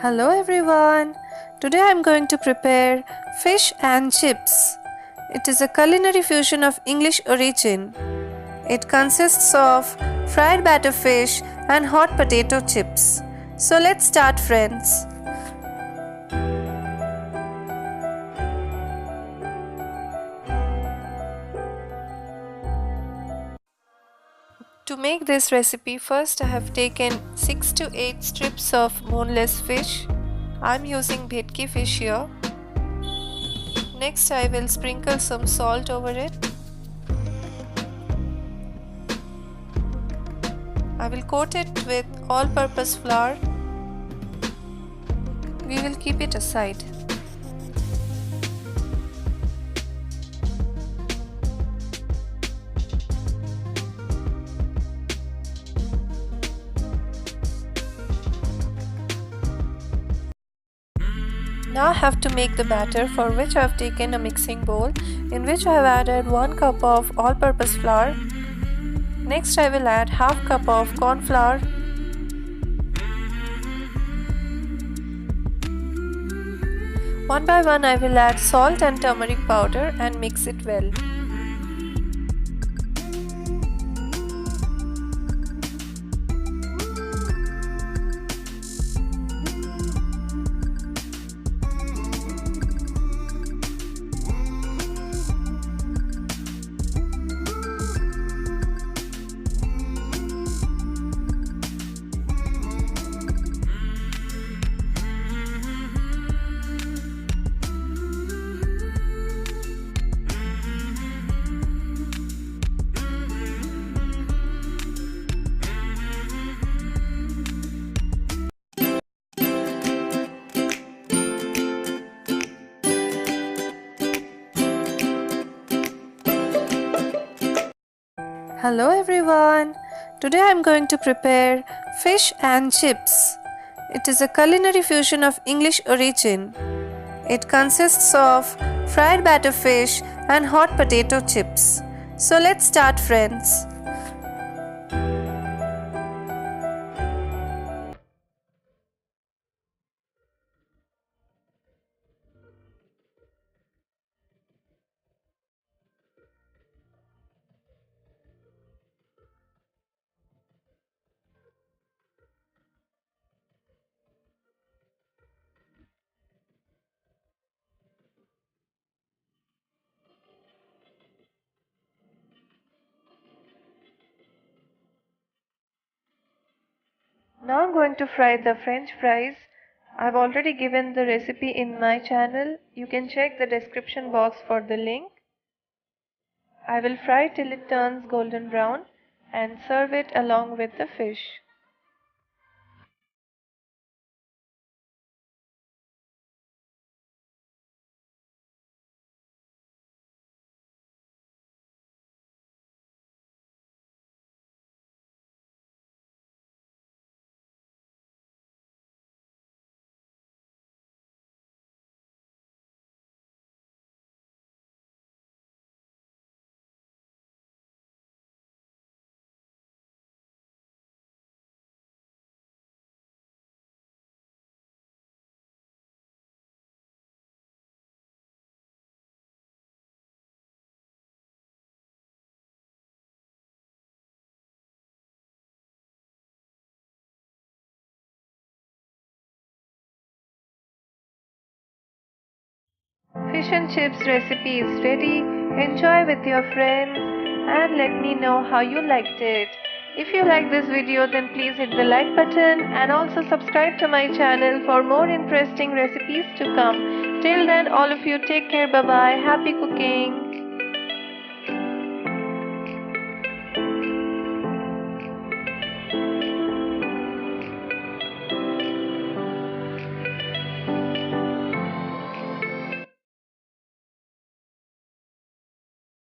Hello everyone. Today I am going to prepare fish and chips. It is a culinary fusion of English origin. It consists of fried batter fish and hot potato chips. So let's start, friends. To make this recipe, first I have taken 6 to 8 strips of boneless fish. I am using bhetki fish here. Next I will sprinkle some salt over it. I will coat it with all-purpose flour. We will keep it aside. Now I have to make the batter, for which I have taken a mixing bowl in which I have added 1 cup of all-purpose flour. Next I will add half cup of corn flour, one by one I will add salt and turmeric powder and mix it well. Hello everyone. Today I am going to prepare fish and chips. It is a culinary fusion of English origin. It consists of fried batter fish and hot potato chips. So let's start, friends. Now I'm going to fry the French fries. I've already given the recipe in my channel. You can check the description box for the link. I will fry till it turns golden brown and serve it along with the fish. Fish and chips recipe is ready. Enjoy with your friends and let me know how you liked it. If you like this video, then please hit the like button and also subscribe to my channel for more interesting recipes to come. Till then, all of you take care. Bye bye. Happy cooking.